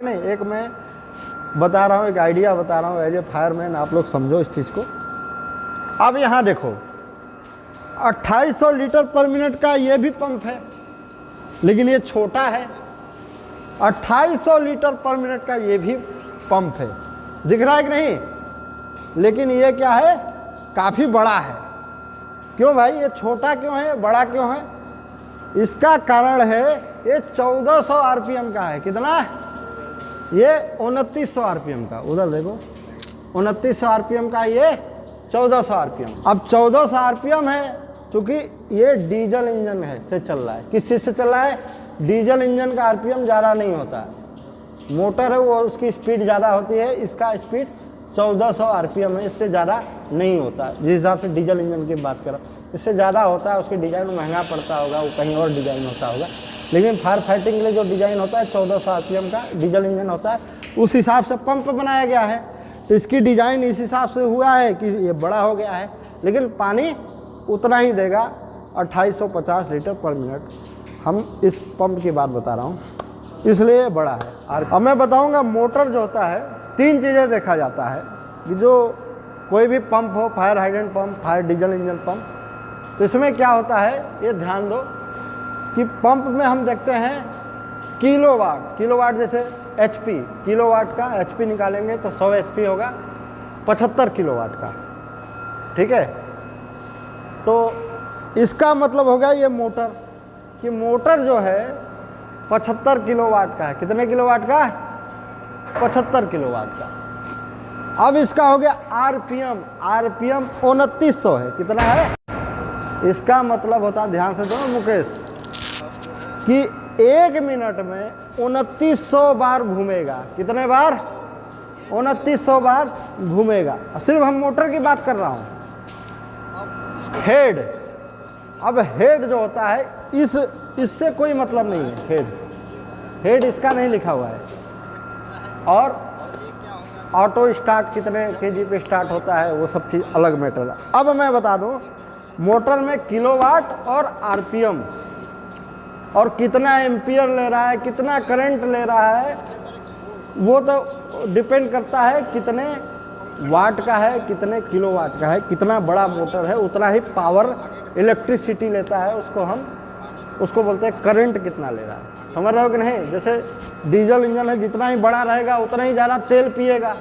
नहीं, एक मैं बता रहा हूँ, एक आइडिया बता रहा हूँ एज ए फायरमैन, आप लोग समझो इस चीज़ को। अब यहाँ देखो 2800 लीटर पर मिनट का ये भी पंप है, लेकिन ये छोटा है। 2800 लीटर पर मिनट का ये भी पंप है, दिख रहा है कि नहीं? लेकिन ये क्या है, काफ़ी बड़ा है। क्यों भाई, ये छोटा क्यों है, बड़ा क्यों है? इसका कारण है ये 1400 आरपीएम का है। कितना? ये 2900 आरपीएम का। उधर देखो 2900 आरपीएम का, ये 1400 आरपीएम। अब 1400 आरपीएम है क्योंकि ये डीजल इंजन है से चल रहा है। किस चीज़ से चल रहा है? डीजल इंजन का आरपीएम ज़्यादा नहीं होता है। मोटर है वो, उसकी स्पीड ज़्यादा होती है, इसका स्पीड 1400 आरपीएम है, इससे ज़्यादा नहीं होता। जिस हिसाब से डीजल इंजन की बात करो, इससे ज़्यादा होता है। उसकी डिज़ाइन महंगा पड़ता होगा, वो कहीं और डिज़ाइन होता होगा, लेकिन फायर फाइटिंग के लिए जो डिज़ाइन होता है 1400 आरपीएम का डीजल इंजन होता है। उस हिसाब से पंप बनाया गया है, तो इसकी डिज़ाइन इस हिसाब से हुआ है कि ये बड़ा हो गया है, लेकिन पानी उतना ही देगा 2850 लीटर पर मिनट। हम इस पंप की बात बता रहा हूँ, इसलिए बड़ा है। अब मैं बताऊँगा मोटर जो होता है, 3 चीज़ें देखा जाता है कि जो कोई भी पंप हो, fire hydrant pump, fire diesel engine pump, तो इसमें क्या होता है ये ध्यान दो कि पंप में हम देखते हैं किलोवाट। किलोवाट जैसे एचपी, किलोवाट का एचपी निकालेंगे तो 100 एचपी होगा 75 किलोवाट का, ठीक है? तो इसका मतलब होगा ये मोटर, कि मोटर जो है 75 किलोवाट का है। कितने किलोवाट का? 75 किलोवाट का। अब इसका हो गया आरपीएम। आरपीएम 2900 है। कितना है? इसका मतलब होता है, ध्यान से दो मुकेश, कि 1 मिनट में 2900 बार घूमेगा। कितने बार? 2900 बार घूमेगा। सिर्फ हम मोटर की बात कर रहा हूँ। हेड, अब हेड जो होता है इससे कोई मतलब नहीं है। हेड इसका नहीं लिखा हुआ है। और ऑटो स्टार्ट कितने केजी पे स्टार्ट होता है, वो सब चीज़ अलग मैटर है। अब मैं बता दूं, मोटर में किलोवाट और आरपीएम और कितना एम्पियर ले रहा है, कितना करंट ले रहा है, वो तो डिपेंड करता है कितने वाट का है, कितने किलोवाट का है। कितना बड़ा मोटर है उतना ही पावर इलेक्ट्रिसिटी लेता है, उसको बोलते हैं करंट कितना ले रहा है। समझ रहे हो कि नहीं? जैसे डीजल इंजन है, जितना ही बड़ा रहेगा उतना ही ज़्यादा तेल पिएगा।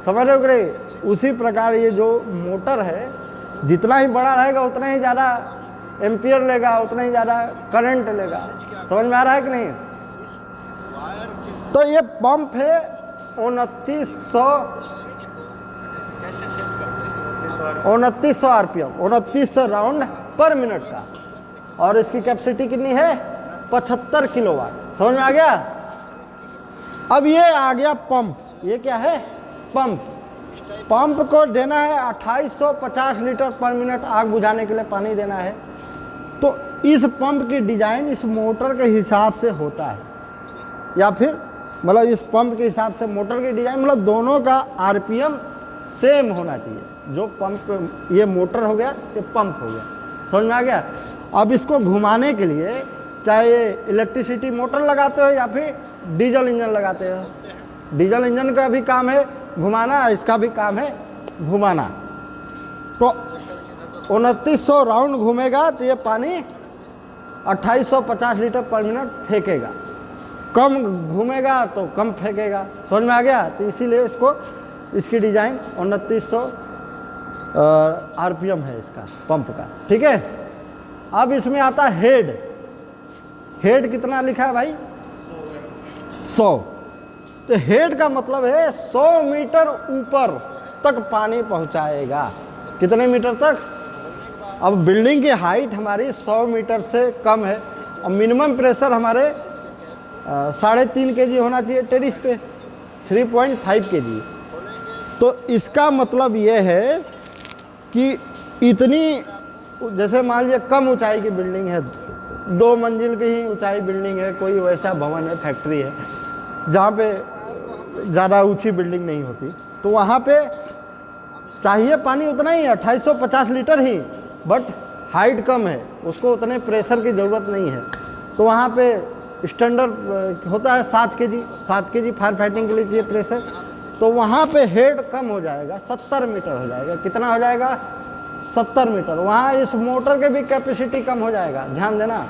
समझ रहे हो कि नहीं? उसी प्रकार ये जो मोटर है, जितना ही बड़ा रहेगा उतना ही ज़्यादा एम्पियर लेगा, उतना ही ज़्यादा करंट लेगा। समझ में आ रहा है कि नहीं? तो ये पंप है 2900 आरपीएम, 2900 राउंड पर मिनट का, और इसकी कैपेसिटी कितनी है? 75 किलोवाट। समझ में आ गया? अब ये आ गया पंप। ये क्या है? पंप। पंप को देना है 2850 लीटर पर मिनट आग बुझाने के लिए पानी देना है। तो इस पंप की डिजाइन इस मोटर के हिसाब से होता है, या फिर मतलब इस पंप के हिसाब से मोटर की डिजाइन, मतलब दोनों का आरपीएम सेम होना चाहिए। जो पंप, ये मोटर हो गया, ये पंप हो गया। समझ में आ गया? अब इसको घुमाने के लिए चाहे इलेक्ट्रिसिटी मोटर लगाते हो या फिर डीजल इंजन लगाते हो। डीजल इंजन का भी काम है घुमाना, इसका भी काम है घुमाना। तो 2900 राउंड घूमेगा तो ये पानी 2850 लीटर पर मिनट फेंकेगा। कम घूमेगा तो कम फेंकेगा। समझ में आ गया? तो इसीलिए इसकी डिज़ाइन 2900 आरपीएम है इसका पंप का, ठीक है? अब इसमें आता है हेड। हेड कितना लिखा है भाई? 100। तो हेड का मतलब है 100 मीटर ऊपर तक पानी पहुंचाएगा। कितने मीटर तक? अब बिल्डिंग की हाइट हमारी 100 मीटर से कम है और मिनिमम प्रेशर हमारे 3.5 kg होना चाहिए टेरिस पे, 3.5 kg। तो इसका मतलब ये है कि इतनी, जैसे मान लीजिए कम ऊंचाई की बिल्डिंग है, 2 मंजिल की ही ऊंचाई बिल्डिंग है, कोई वैसा भवन है, फैक्ट्री है जहाँ पे ज़्यादा ऊंची बिल्डिंग नहीं होती, तो वहाँ पे चाहिए पानी उतना ही 2850 लीटर ही, बट हाइट कम है, उसको उतने प्रेशर की ज़रूरत नहीं है। तो वहाँ पे स्टैंडर्ड होता है 7 kg, 7 kg फायर फाइटिंग के लिए चाहिए प्रेशर, तो वहाँ पे हेड कम हो जाएगा, 70 मीटर हो जाएगा। कितना हो जाएगा? 70 मीटर। वहाँ इस मोटर के भी कैपेसिटी कम हो जाएगा, ध्यान देना।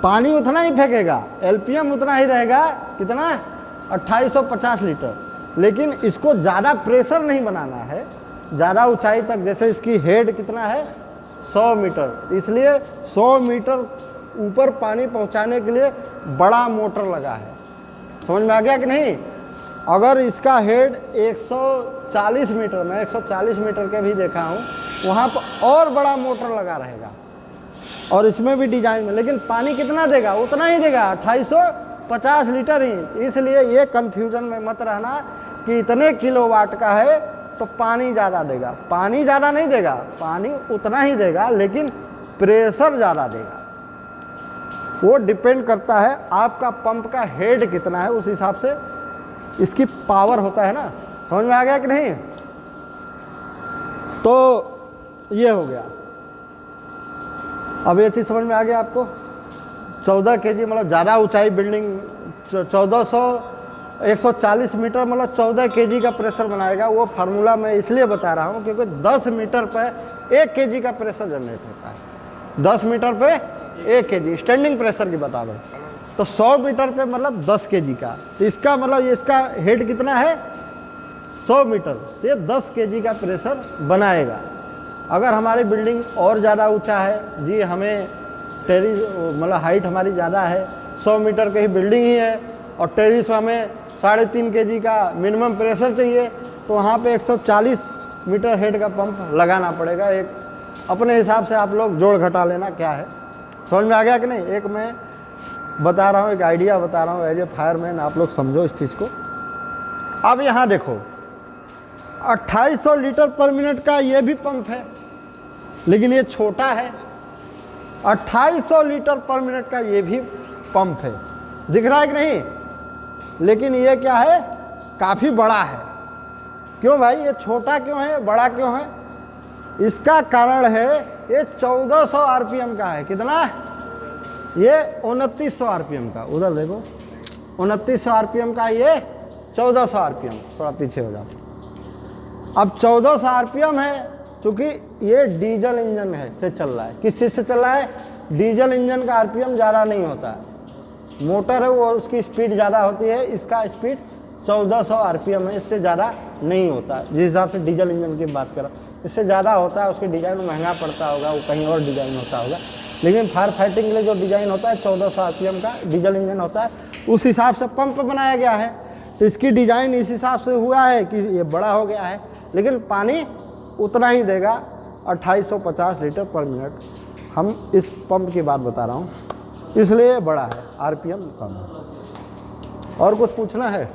पानी उतना ही फेंकेगा, एलपीएम उतना ही रहेगा, कितना? 2850 लीटर। लेकिन इसको ज़्यादा प्रेशर नहीं बनाना है, ज़्यादा ऊंचाई तक। जैसे इसकी हेड कितना है? 100 मीटर, इसलिए 100 मीटर ऊपर पानी पहुंचाने के लिए बड़ा मोटर लगा है। समझ में आ गया कि नहीं? अगर इसका हेड 140 मीटर, मैं 140 मीटर के भी देखा हूँ, वहाँ पर और बड़ा मोटर लगा रहेगा, और इसमें भी डिजाइन में। लेकिन पानी कितना देगा? उतना ही देगा, 2850 लीटर ही। इसलिए ये कन्फ्यूजन में मत रहना कि इतने किलोवाट का है तो पानी ज़्यादा देगा। पानी ज़्यादा नहीं देगा, पानी उतना ही देगा, लेकिन प्रेशर ज़्यादा देगा। वो डिपेंड करता है आपका पंप का हेड कितना है, उस हिसाब से इसकी पावर होता है ना। समझ में आ गया कि नहीं? तो ये हो गया। अब ये चीज़ समझ में आ गया आपको? 14 kg मतलब ज़्यादा ऊंचाई बिल्डिंग, 140 मीटर मतलब 14 kg का प्रेशर बनाएगा। वो फार्मूला मैं इसलिए बता रहा हूँ क्योंकि 10 मीटर पर 1 kg का प्रेशर जनरेट होता है। 10 मीटर पे 1 kg स्टैंडिंग प्रेशर की बता रहा हूँ। तो 100 मीटर पे मतलब 10 kg का, तो इसका मतलब इसका हेड कितना है? 100 मीटर, तो ये 10 kg का प्रेशर बनाएगा। अगर हमारी बिल्डिंग और ज़्यादा ऊंचा है जी, हमें टेरिस मतलब हाइट हमारी ज़्यादा है, 100 मीटर की ही बिल्डिंग ही है, और टेरिस में हमें 3.5 kg का मिनिमम प्रेशर चाहिए, तो वहाँ पे 140 मीटर हेड का पंप लगाना पड़ेगा। एक अपने हिसाब से आप लोग जोड़ घटा लेना क्या है। समझ में आ गया कि नहीं? एक मैं बता रहा हूँ, एक आइडिया बता रहा हूँ एज ए फायरमैन, आप लोग समझो इस चीज़ को। अब यहाँ देखो, 2800 लीटर पर मिनट का ये भी पंप है, लेकिन ये छोटा है। 2800 लीटर पर मिनट का ये भी पंप है, दिख रहा है कि नहीं? लेकिन ये क्या है? काफ़ी बड़ा है। क्यों भाई? ये छोटा क्यों है, बड़ा क्यों है? इसका कारण है ये 1400 आरपीएम का है। कितना? ये 2900 आरपीएम का। उधर देखो, 2900 आरपीएम का, ये 1400 आरपीएम। थोड़ा पीछे हो जाओ। अब 1400 आरपीएम है, चूँकि ये डीजल इंजन है से चल रहा है। किस चीज़ से चल रहा है? डीजल इंजन का आरपीएम ज़्यादा नहीं होता है। मोटर है वो, उसकी स्पीड ज़्यादा होती है, इसका स्पीड 1400 आरपीएम है, इससे ज़्यादा नहीं होता है। जिस हिसाब से डीजल इंजन की बात करो, इससे ज़्यादा होता है। उसकी डिज़ाइन महंगा पड़ता होगा, वो कहीं और डिज़ाइन होता होगा। लेकिन फायर फाइटिंग के लिए जो डिज़ाइन होता है 1400 आरपीएम का डीजल इंजन होता है, उस हिसाब से पंप बनाया गया है। तो इसकी डिज़ाइन इस हिसाब से हुआ है कि ये बड़ा हो गया है, लेकिन पानी उतना ही देगा, 2850 लीटर पर मिनट। हम इस पंप की बात बता रहा हूँ, इसलिए बड़ा है, आरपीएम कम है। और कुछ पूछना है?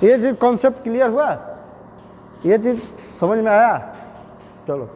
ये चीज़ कॉन्सेप्ट क्लियर हुआ? ये चीज़ समझ में आया? चलो।